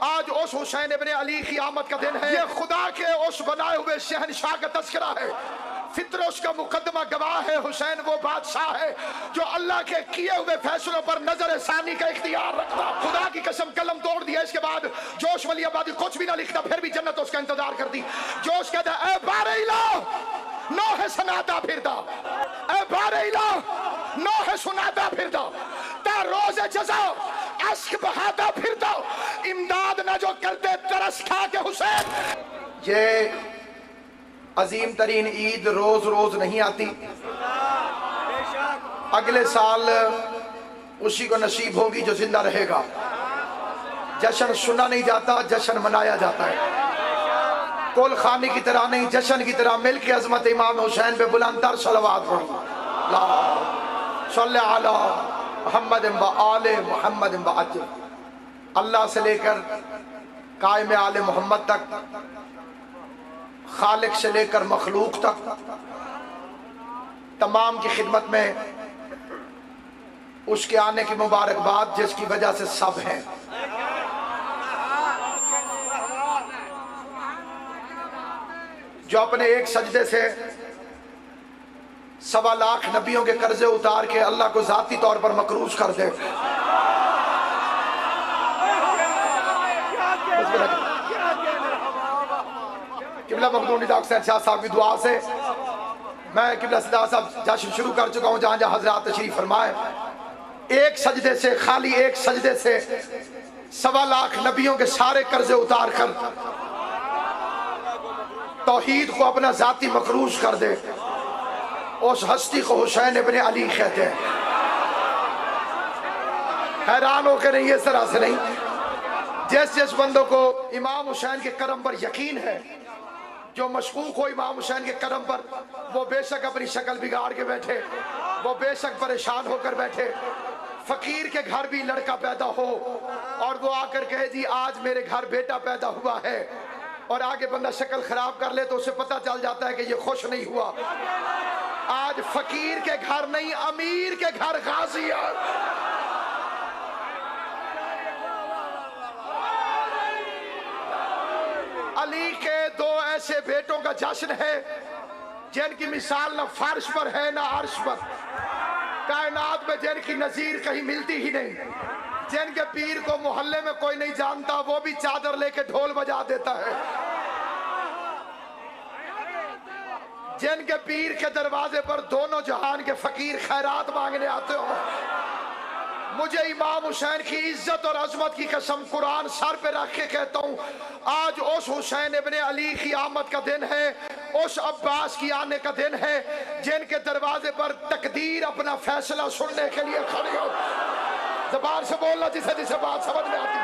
आज उस हुसैन इब्ने अली की आमद का दिन है। ये खुदा के उस बनाए हुए शहनशाह का तस्करा है। फित्र उसका मुकदमा गवाह है। हुसैन वो बादशाह है जो अल्लाह के किए हुए फैसलों पर नजर सानी का इख्तियार रखता। खुदा की कसम कलम तोड़ दिया। इसके बाद जोश वली आबादी कुछ भी ना लिखता, फिर भी जन्नत उसका इंतजार करती। जोश कहता है ए बारे इलाह नो है सुनाता फिरदा, ए बारे इलाह नो है सुनाता फिरदा, ता रोज जजा अश्क बहाता फिरदा, इमदाद ना जो करते तरस खा के हुसैन। ये अजीम तरीन ईद रोज रोज नहीं आती। अगले साल उसी को नसीब होगी जो जिंदा रहेगा। जश्न सुना नहीं जाता, जश्न मनाया जाता है। कुल खाने की तरह नहीं, जश्न की तरह मिल के अजमत इमाम हुसैन पे बुलंदतर सलवात पढ़ो। सल्लल्लाहु अलैहि मुहम्मद व आले मुहम्मद व अजल। अल्लाह से लेकर कायम आले मोहम्मद तक, खालिक से लेकर मखलूक तक, तमाम की खिदमत में उसके आने की मुबारकबाद जिसकी वजह से सब हैं। जो अपने एक सजदे से 1.25 लाख नबियों के कर्जे उतार के अल्लाह को जाती तौर पर मकरूज कर दे। किबला मखदूम निदा हुसैन शाह साहब की दुआ से मैं किबला सदा साहब जश्न शुरू कर चुका हूँ। जहाँ जहाँ हजरात तशरीफ फरमाए, एक सजदे से, खाली एक सजदे से 1.25 लाख नबियों के सारे कर्जे उतार कर तौहीद को अपना जाती मकरूज कर दे। उस हस्ती को हुसैन इब्ने अली कहते हैं। हैरान होकर नहीं, इस तरह से नहीं। जिस जिस बंदों को इमाम हुसैन के करम पर यकीन है, जो मशकूक हो इमाम हुसैन के करम पर, वो बेशक अपनी शक्ल बिगाड़ के बैठे, वो बेशक परेशान होकर बैठे। फकीर के घर भी लड़का पैदा हो और वो आकर कहे जी आज मेरे घर बेटा पैदा हुआ है, और आगे बंदा शक्ल खराब कर ले तो उसे पता चल जाता है कि ये खुश नहीं हुआ। आज फकीर के घर नहीं, अमीर के घर गाजी है। अली के 2 ऐसे बेटों का जश्न है जिनकी मिसाल न फर्श पर है न अर्श पर, कायनात में जिनकी नजीर कहीं मिलती ही नहीं। जिनके पीर को मोहल्ले में कोई नहीं जानता, वो भी चादर लेके ढोल बजा देता है। जिनके पीर के दरवाजे पर दोनों जहान के फकीर खैरात मांगने आते हो। मुझे इमाम हुसैन की इज्जत और अजमत की कसम कुरान सर पे रख के कहता हूँ, आज उस हुसैन इब्ने अली की आमद का दिन है, उस अब्बास की आने का दिन है, जिनके दरवाजे पर तकदीर अपना फैसला सुनने के लिए खड़ी हो। ज़बान से बोलना जिसे जिसे बात समझ में आती।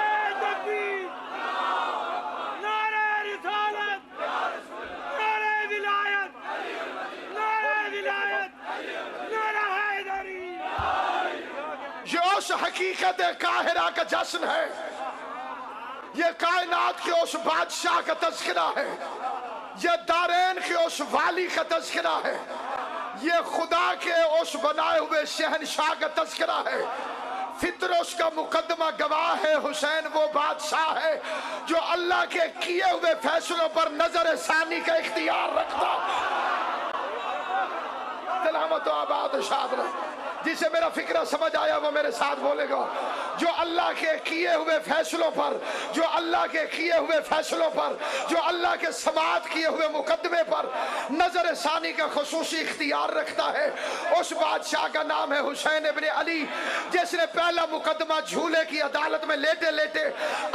ये उस हकीकत काहिरा का जश्न है, ये कायनात के उस बादशाह का तज़किरा है, ये दारैन के उस वाली का तज़किरा है, ये खुदा के उस बनाए हुए शहनशाह का तज़किरा है। फित्र उसका मुकदमा गवाह है। हुसैन वो बादशाह है जो अल्लाह के किए हुए फैसलों पर नजर सानी का इख्तियार रखता। सलामत आबाद शाद रहे। जिसे मेरा फिक्रा समझ आया वो मेरे साथ बोलेगा। जो अल्लाह के किए हुए फैसलों पर, जो अल्लाह के किए हुए फैसलों पर, जो अल्लाह के समात किए हुए मुकदमे पर नजर सानी का खुसूसी इख्तियार रखता है, उस बादशाह का नाम है हुसैन इब्ने अली, जिसने पहला मुकदमा झूले की अदालत में लेटे लेटे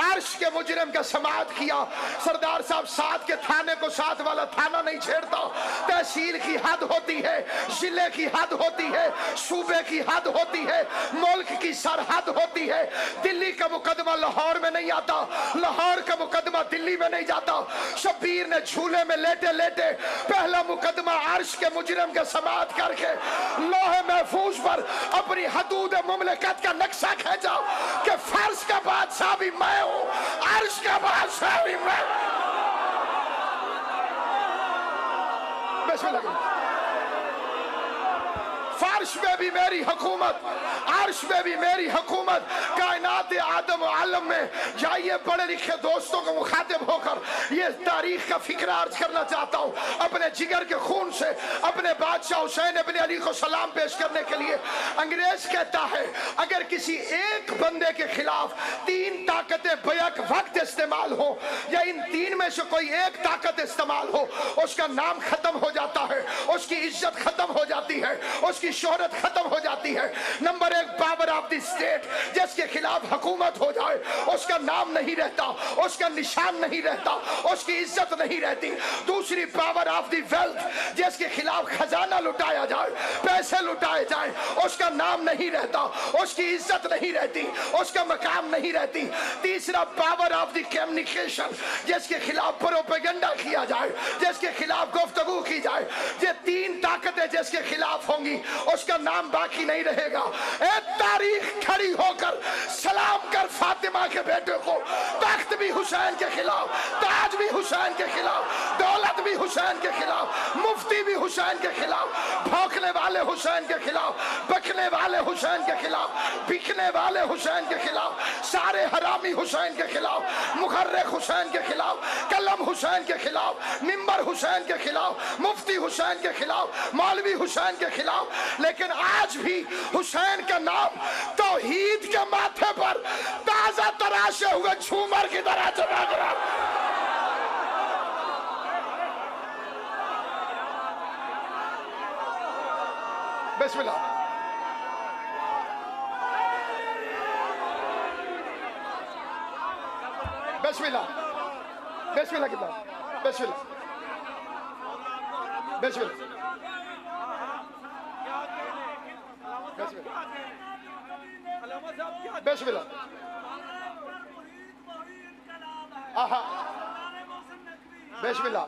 अर्श के मुजरिम का समात किया। सरदार साहब, साथ के थाने को साथ वाला थाना नहीं छेड़ता। तहसील की हद होती है, जिले की हद होती है, सूबे की हद होती है, मुल्क की सरहद होती है। दिल्ली का मुकदमा लाहौर में नहीं आता, लाहौर का मुकदमा दिल्ली में नहीं जाता। शब्बीर ने झूले में लेटे लेटे पहला मुकदमा अर्श के मुजरिम के समात करके लोहे महफूज पर अपनी हदूद मुमलिकत का नक्शा खींचा कि फर्श का बादशाह भी मैं हूं, अर्श का बादशाह भी मैं। अर्श में भी मेरी हुकूमत, अर्श में भी मेरी हुकूमत। कायनात आदम आलम में जाइए बड़े लिखे दोस्तों को मुखातिब होकर ये तारीख का फिक्र अर्ज करना चाहता हूँ अपने जिगर के खून से अपने बादशाह हुसैन इब्न अली को सलाम पेश करने के लिए। अंग्रेज कहता है अगर किसी एक बंदे के खिलाफ तीन ताकतें बैक वक्त इस्तेमाल हो या इन तीन में से कोई एक ताकत इस्तेमाल हो, उसका नाम खत्म हो जाता है, उसकी इज्जत खत्म हो जाती है, उसकी शोहरत खत्म हो जाती है। नंबर एक पावर ऑफ द स्टेट, जिसके खिलाफ हुकूमत हो जाए उसका नाम नहीं रहता, उसका निशान नहीं रहता, उसकी इज्जत नहीं रहती। दूसरी पावर ऑफ द वेल्थ, जिसके खिलाफ खजाना लुटाया जाए, पैसे लुटाए जाए, उसका नाम नहीं रहता, उसकी इज्जत नहीं रहती, उसका मकाम नहीं रहती। तीसरा पावर ऑफ द कम्युनिकेशन, जिसके खिलाफ प्रोपेगेंडा किया जाए, जिसके खिलाफ गुफ्तगू की जाए, ये तीन ताकतें जिसके खिलाफ होंगी उसका नाम बाकी नहीं रहेगा। ए तारीख खड़ी होकर सलाम कर फातिमा के बेटे को, तख्त भी हुसैन के खिलाफ, ताज भी हुसैन के खिलाफ, दौलत भी हुसैन के खिलाफ, मुफ्ती भी हुसैन के खिलाफ, भौंकने वाले हुसैन के खिलाफ, बकने वाले हुसैन के खिलाफ, बिकने वाले हुसैन के खिलाफ, सारे हरामी हुसैन के खिलाफ, मुखर्रक हुसैन के खिलाफ, कलम हुसैन के खिलाफ, मिंबर हुसैन के खिलाफ, मुफ्ती हुसैन के खिलाफ, मौलवी हुसैन के खिलाफ। लेकिन आज भी हुसैन का नाम तौहीद के माथे पर ताजा तराशे हुए झूमर की तरह चमक रहा। बिस्मिल्लाह। बिस्मिल्लाह बिस्मिल्लाह किताब, बिस्मिल्लाह बिस्मिल्लाह बिस्मिल्लाह बिस्मिल्लाह। आहा बिस्मिल्लाह।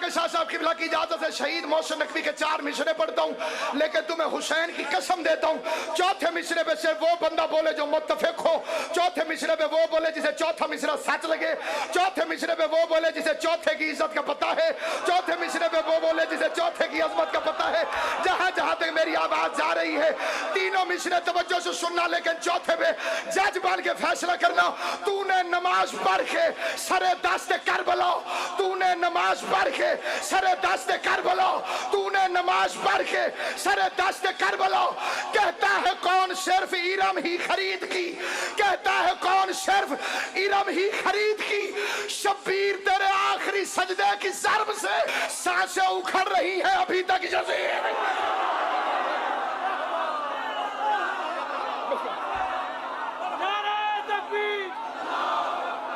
शाह साहब किबला की इजाजत से शहीद मोहसिन नकवी के 4 मिसरे पढ़ता हूँ, लेकिन तुम्हें हुसैन की कसम देता हूँ चौथे मिसरे पे से वो बंदा बोले जो मुत्तफिक हो, चौथे मिसरे पे वो बोले जिसे चौथा मिसरा सच लगे, चौथे मिसरे पे वो बोले जिसे चौथे की इज्जत का पता है, चौथे मिसरे पे वो बोले जिसे चौथे की अजमत का पता है। जहां जहां तक मेरी आवाज जा रही है तीनों मिसरे तवज्जो से सुनना, लेकिन चौथे पे जज बन के फैसला करना। तूने नमाज पढ़ के सरे दस्त करबला, तूने नमाज पढ़ के सरे दस्त करबला, तूने नमाज पढ़ के सरे दस्त करबला। कहता है कौन सिर्फ इरम ही खरीद की, कहता है कौन सिर्फ इरम ही खरीद की। शब्बीर तेरे आखिरी सजदे की ज़र्ब से सांसें उखड़ रही है अभी तक जज़ीर।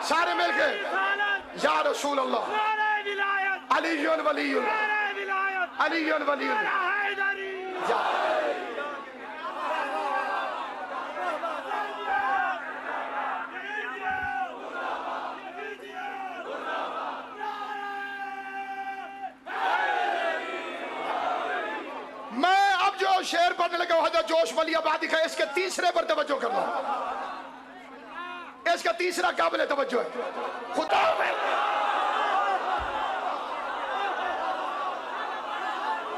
सारे मिलके या रसूल अल्लाह अलीयुन वलीयुन अलीयुन वलीयुन या। मैं अब जो शेर पढ़ने लगा हजरत जोश वली आबादी का, इसके तीसरे पर तवज्जो करना, इसका तीसरा काबिल तवज्जो है। खुदा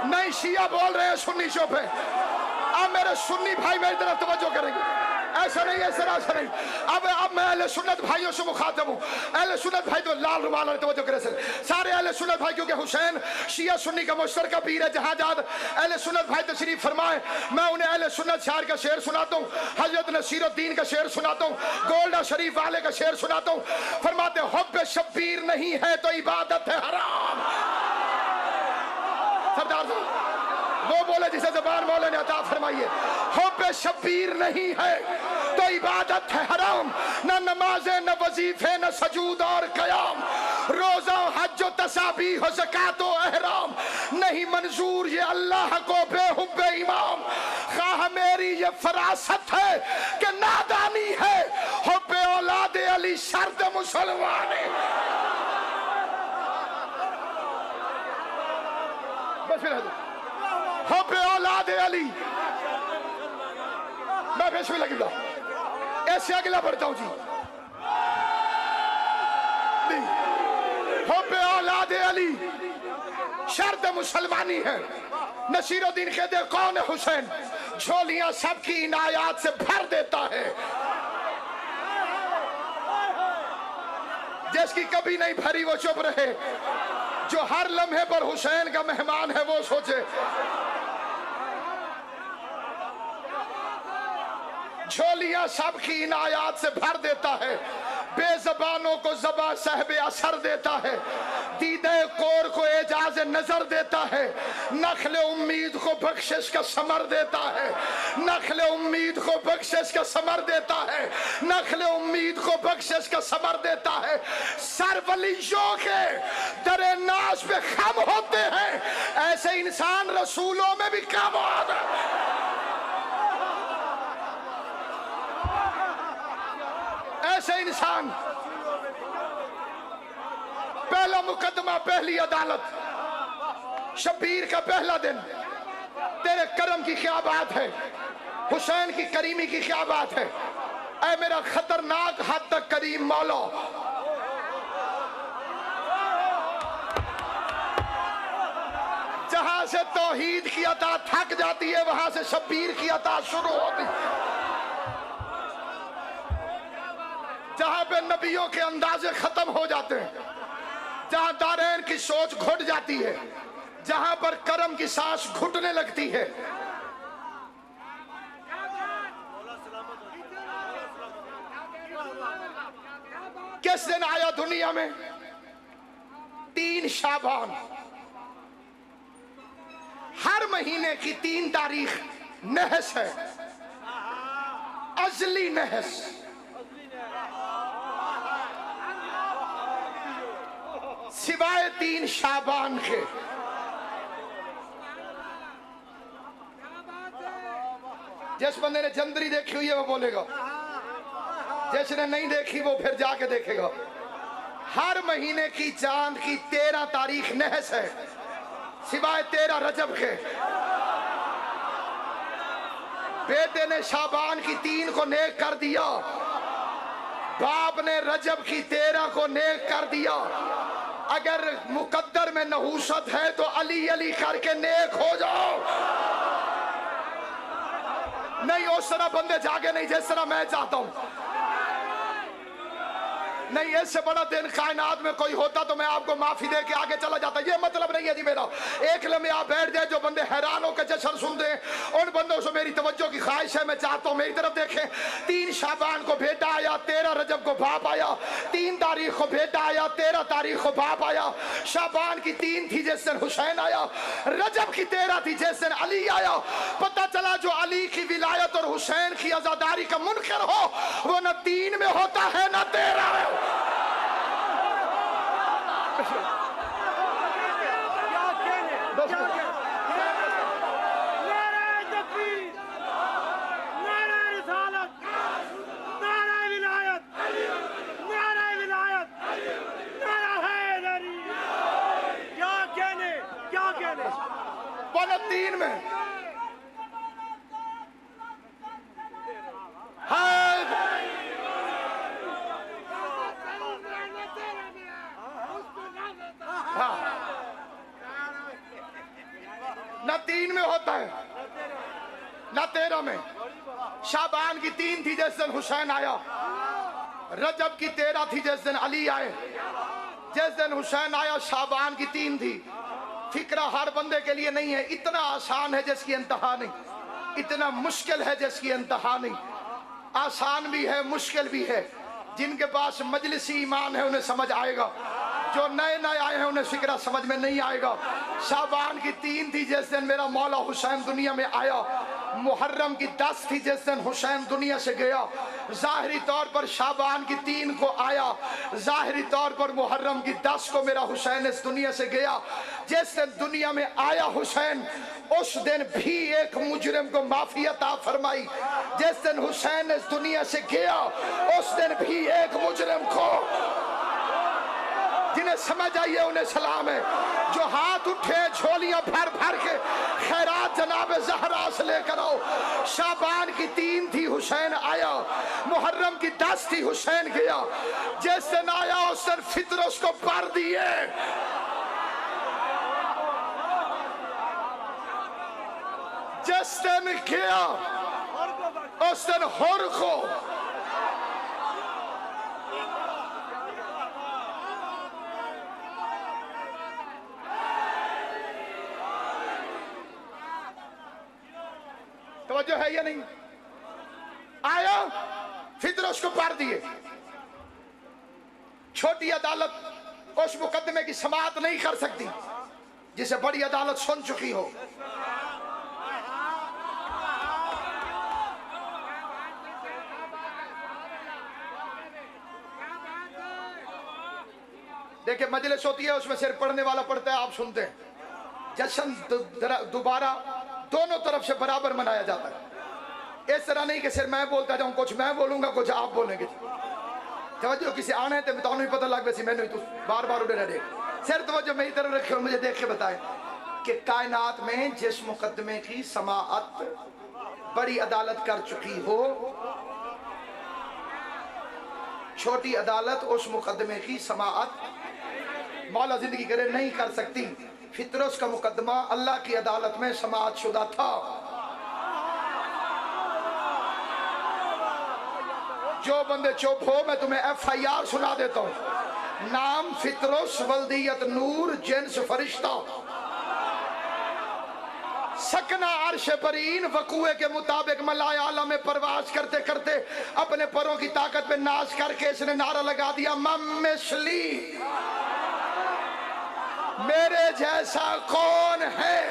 नहीं शिया बोल रहे हैं सुन्नी शो पे, अब मेरे सुन्नी भाई मेरी तरफ तवज्जो करेंगे। ऐसा नहीं, ऐसा नहीं। अब मैं अहले सुन्नत भाइयों से मुखातब हूँ। अहले सुन्नत भाई तो लाल रुमाल वाले तवज्जो करे सारे अहले सुन्नत भाई, क्योंकि हुसैन शिया सुन्नी का मुश्तरका पीर है। जहाँ जहाँ अहले सुन्नत भाई तशरीफ फरमाए मैं उन्हें अहले सुन्नत शायर का शेर सुनाता हूँ, हजरत नसीरुद्दीन का शेर सुनाता हूँ, गोल्डा शरीफ वाले का शेर सुनाता हूँ। फरमाते हुब्बे शब्बीर नहीं है तो इबादत है हराम। सरदार वो बोले जिसे ज़बान मौला ने अता फरमाइए, हुब्बे शब्बीर नहीं है तो इबादत है हराम। न नमाज़े न वजीफे न सजूद और कयाम, रोजा हज तसाबी हो ज़कात व एहराम, नहीं मंजूर ये अल्लाह को बेहुब्बे इमाम। खाह मेरी ये फरासत है कि नादानी है, हुब्बे औलादे अली शर्त मुसलमान। बस फिर हुब्बे औलाद अली। मैं फिर से लगी ऐसे अगला बढ़ता हूं जी। हुब्बे औलाद अली शर्त मुसलमानी है। नसीरुद्दीन कहते कौन है हुसैन? झोलियां सबकी इनायात से भर देता है, जिसकी कभी नहीं भरी वो चुप रहे, जो हर लम्हे पर हुसैन का मेहमान है वो सोचे। झोलियां सबकी इनायात से भर देता है, बेजबानों को ज़बान साहिब असर देता है, दीदे कोर को एजाज नजर देता है, नखले उम्मीद को बख्शिश का समर देता है, नखले उम्मीद को बख्शिश का समर देता है, नखले उम्मीद को बख्शिश का समर देता है। सरवलियों के दरे नाश पे खम होते हैं, ऐसे इंसान रसूलों में भी कम होता है। ऐसे इंसान पहला मुकदमा, पहली अदालत, शबीर का पहला दिन, तेरे करम की क्या बात है, हुसैन की करीमी की क्या बात है, ऐ मेरा खतरनाक हद तक करीम मौला। जहां से तौहीद की अता थक जाती है वहां से शबीर की अता शुरू होती है। जहां पे नबियों के अंदाजे खत्म हो जाते हैं, जहां दारैन की सोच घुट जाती है, जहां पर करम की सांस घुटने लगती है, किस दिन आया दुनिया में? 3 शाबान। हर महीने की 3 तारीख नहस है, अजली नहस। सिवाय 3 शाबान के। जिस बंदे ने जंदरी देखी हुई है वो बोलेगा, जिसने नहीं देखी वो फिर जाके देखेगा। हर महीने की चांद की 13 तारीख नहस है, सिवाय 13 रजब के। बेटे ने शाबान की 3 को नेक कर दिया, बाप ने रजब की 13 को नेक कर दिया। अगर मुकद्दर में नहूसत है तो अली अली करके नेक हो जाओ। नहीं उस तरह बंदे जागे नहीं जिस तरह मैं चाहता हूं। नहीं, इससे बड़ा दिन कायनात में कोई होता तो मैं आपको माफी दे के आगे चला जाता। ये मतलब नहीं है जी मेरा। एक लम्हे आप बैठ जाए, जो बंदे हैरान होकर जश्न सुनते हैं उन बंदों से मेरी तवज्जो की ख्वाहिश है, मैं चाहता हूं मेरी तरफ देखें। 3 शाबान को बेटा आया, 13 रजब को बाप आया, 3 तारीख को बेटा आया, 13 तारीख को बाप आया। शाबान की 3 थी जिस दिन हुसैन आया, रजब की 13 थी जिस दिन अली आया। पता चला जो अली की विलायत और हुसैन की आजादारी का मुनकर हो वो न 3 में होता है न 13 में। वाला 3 में न 3 में होता है न 13 में। शाबान की 3 थी जिस दिन हुसैन आया, रजब की 13 थी जिस दिन अली आए। जिस दिन हुसैन आया शाबान की 3 थी। फिक्रा हर बंदे के लिए नहीं है। इतना आसान है जिसकी इंतहा नहीं, इतना मुश्किल है जिसकी इंतहा नहीं। आसान भी है, मुश्किल भी है। जिनके पास मजलिसी ईमान है उन्हें समझ आएगा, जो नए नए आए हैं उन्हें फिक्रा समझ में नहीं आएगा। शाबान की 3 थी जिस दिन मेरा मौला हुसैन दुनिया में आया। मुहर्रम की 10 थी जिस दिन हुसैन दुनिया से गया। ज़ाहिरी तौर पर शाबान की 3 को आया, ज़ाहिरी तौर पर मुहर्रम की 10 को मेरा हुसैन इस दुनिया से गया। जिस दिन दुनिया में आया हुसैन उस दिन भी एक मुजरिम को माफी अता फरमाई। जिस दिन हुसैन इस दुनिया से गया उस दिन भी एक मुजरिम को, जिन्हें जिन्हें समझ आई है उन्हें सलाम है। जो हाथ उठे झोलियां भर भर के खैरात जनाब ज़हरा से लेकर आओ। शाबान की 3 थी हुसैन आया, मुहर्रम की 10 थी हुसैन गया। जिस दिन आया उस दिन फितर उसको भर दिए। जिस दिन गया उस दिन हुर को तवज्जो है या नहीं? आया फिर उसको पार दिए। छोटी अदालत उस मुकदमे की समाअत नहीं कर सकती जिसे बड़ी अदालत सुन चुकी हो। देखिए मजलिस होती है उसमें सिर्फ पढ़ने वाला पढ़ता है, आप सुनते हैं। जश्न दोबारा दोनों तरफ से बराबर मनाया जाता है। इस तरह नहीं कि सिर्फ मैं बोलता जाऊं, कुछ मैं बोलूंगा कुछ आप बोलेंगे। तवज्जो किसी आने तो बताओ नहीं पता लग वैसे मैंने तो बार बार उड़े देख सिर तवज्जो मेरी तरफ रखे और मुझे देख के बताए कि कायनात में जिस मुकदमे की समाअत बड़ी अदालत कर चुकी हो, छोटी अदालत उस मुकदमे की समाअत मौला जिंदगी करे नहीं कर सकती। फितरस का मुकदमा अल्लाह की अदालत में समाअत शुदा था। जो बंदे चुप हो मैं तुम्हें FIR सुना देता हूं। नाम फितरस, वल्दियत नूर, जिन्स फरिश्ता, सकना अर्श बरीन, वकूए के मुताबिक मलाए आला में परवाज करते करते अपने परों की ताकत पे नाज करके इसने नारा लगा दिया, मम्मिसली, मेरे जैसा कौन है।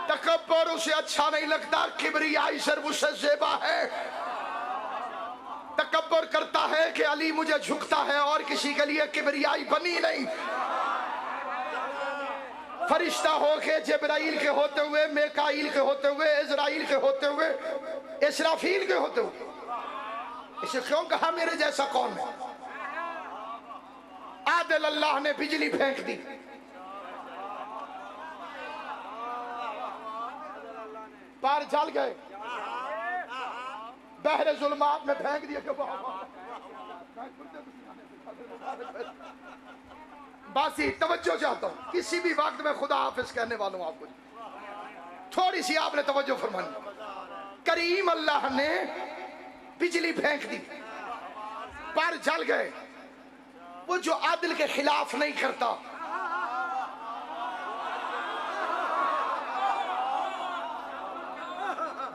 तकब्बर उसे अच्छा नहीं लगता, किबरियाई सिर्फ उससे ज़ेबा है। तकब्बर करता है कि अली मुझे झुकता है और किसी के लिए किबरियाई बनी नहीं। फरिश्ता होके जिब्राइल के होते हुए, मेकाइल के होते हुए, इज़राइल के होते हुए, इसराफील के होते हुए इसे क्यों कहा मेरे जैसा कौन है? आदिल अल्लाह ने बिजली फेंक दी। पार जल गए, बहरे जुल्मात में फेंक दिया। बासी तवज्जो चाहता हूं किसी भी वक्त में खुदा हाफिज कहने वालों आपको थोड़ी सी आपने तवज्जो फरमानी। करीम अल्लाह ने बिजली फेंक दी, पर जल गए। वो जो आदिल के खिलाफ नहीं करता,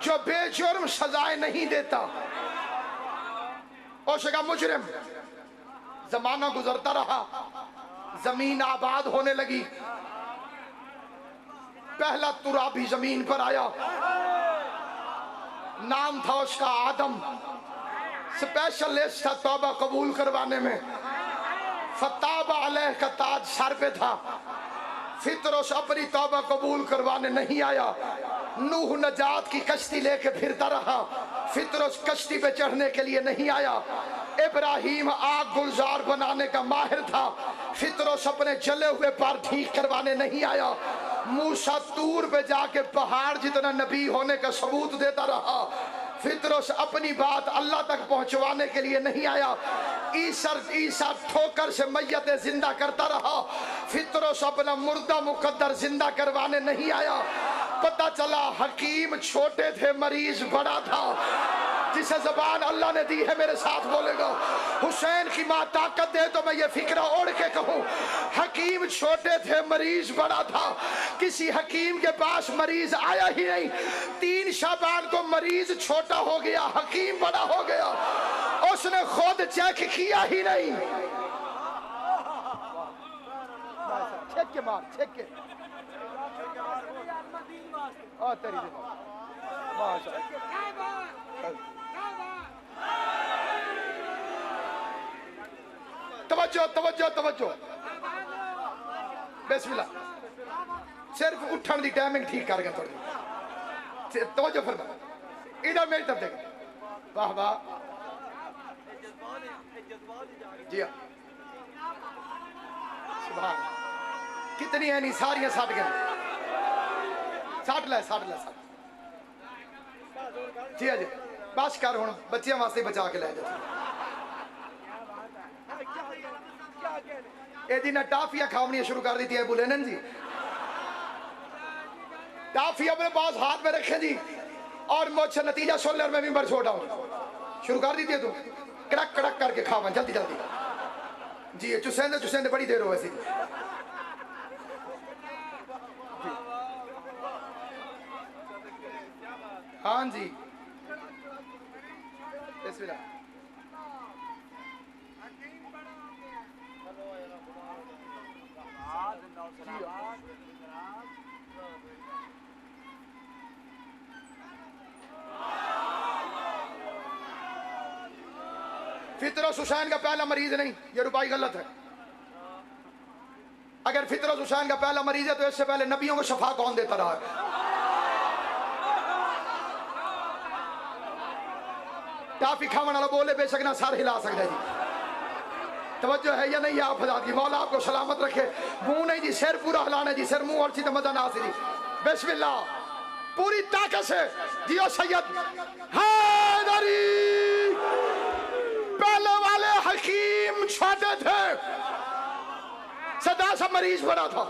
जो बेजुर्म सजाएं नहीं देता, उसका मुजरिम। जमाना गुजरता रहा, जमीन आबाद होने लगी। पहला तुराबी जमीन पर आया, नाम था उसका आदम। स्पेशलिस्ट था तौबा कबूल करवाने में। फताबा अलैह का ताज सर पे था। फितरस अपनी तौबा कबूल करवाने नहीं आया। नूह नजात की कश्ती लेके फिरता रहा। फितरस कश्ती पे चढ़ने के लिए नहीं आया। इब्राहिम आग गुलजार बनाने का माहिर था। फितरस अपने जले हुए पर ठीक करवाने नहीं आया। मूसा तूर पे जाके पहाड़ जितना नबी होने का सबूत देता रहा। फितरस अपनी बात अल्लाह तक पहुंचवाने के लिए नहीं आया। ईसा ठोकर से मैयत जिंदा करता रहा। फितरस अपना मुर्दा मुकद्दर जिंदा करवाने नहीं आया। पता चला हकीम छोटे थे, मरीज बड़ा था। जिसे जबान अल्लाह ने दी है मेरे साथ बोलेगा। हुसैन की माँ ताकत दे तो मैं ये फिक्रा ओढ़ के कहूँ, हकीम छोटे थे, मरीज बड़ा था। किसी हकीम के पास मरीज आया ही नहीं। 3 शाबान को मरीज छोटा हो गया, हकीम बड़ा हो गया। उसने खुद चेक किया ही नहीं। छेक के मार, छेक के तेरी तवज्जो तवज्जो तवज्जो। बिस्मिल्लाह। सिर्फ उठन की टाइमिंग ठीक कर गया थोड़ी। तवज्जो फरमा, इधर मेरी तरफ देख। वाह वाह। जी हाँ, सुभान, कितनी है नहीं सारियां साठ गए, साठ लै जी हाँ जी, बस कर हूँ बच्चों वास्ते बचा के लै जा। ना टाफियां खावनियां शुरू कर दी थी बुलेनन जी, टाफी अपने पास हाथ में रखे जी और मुझसे नतीजा सुन ले और मैं मिंबर छोड़ आऊं, शुरू कर दी थी तू कड़क कड़क करके खावा जल्दी जल्दी जी, चुसेंदे चुसेंदे बड़ी देर हो ऐसी। हाँ जी बिस्मिल्लाह। फितरत हुसैन का पहला मरीज नहीं, ये रुपाई गलत है। अगर फितरत हुसैन का पहला मरीज है तो इससे पहले नबियों को शफा कौन देता रहा है? टाफी खावन वाला बोले बेशक ना सर हिला सकता जी, तवज्जो है या नहीं आप हज़रात की, मौला आपको सलामत रखे। मुंह नहीं जी, सिर पूरा हिलाना जी, सिर मुंह और सीधा मजा ना जी। बिस्मिल्लाह, पूरी ताकत से जियो सैयद हैदरी। पहले वाले हकीम छोटे थे, सदा सा मरीज बना था,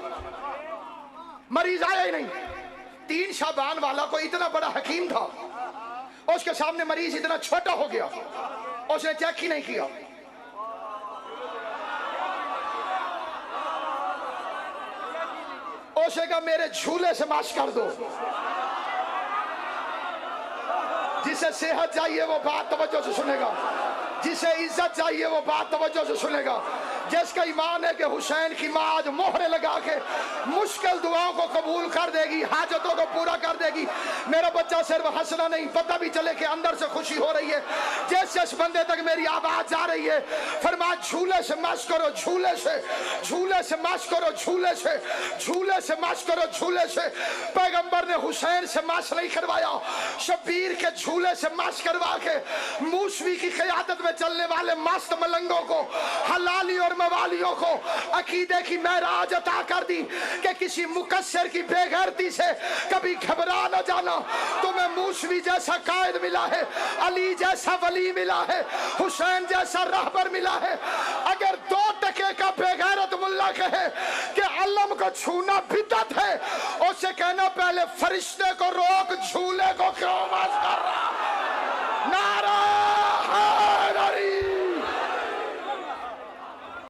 मरीज आया ही नहीं। 3 शाबान वाला को इतना बड़ा हकीम था, उसके सामने मरीज इतना छोटा हो गया, उसने चेक ही नहीं किया। उसने कहा मेरे झूले से माश कर दो। जिसे सेहत चाहिए वो बात तवज्जो से सुनेगा, जिसे इज्जत चाहिए वो बात तवज्जो से सुनेगा। जिसका ईमान है कि हुसैन की माँ आज मोहरे लगा के मुश्किल दुआओं को कबूल कर देगी, हाजतों को पूरा कर देगी। मेरा बच्चा सिर्फ हंसना नहीं, पता भी चले कि अंदर से खुशी हो रही है। जिस जिस बंदे तक मेरी आवाज जा रही है, फरमा झूले से मश करो, झूले से, झूले से मश करो, झूले से, झूले से मश करो, झूले से। पैगंबर ने हुसैन से मश नहीं करवाया, शबीर के झूले से मश करवा के मूसवी की क़यादत में चलने वाले मस्त मलंगों को, हलाली और मवालियों को अकीदे की महराज अता कर दी कि किसी मुकस्सर की बेगैरती से कभी घबरा न जाना। तुम्हें मूसवी जैसा कायद मिला है, अली जैसा वली मिला है, हुसैन जैसा रहबर मिला है। अगर 2 टके का बेगैरत मुल्ला कहे कि अल्लम को छूना बिदअत है, उससे कहना पहले फरिश्ते को रोक, झूले को क्यों माफ कर रहा है?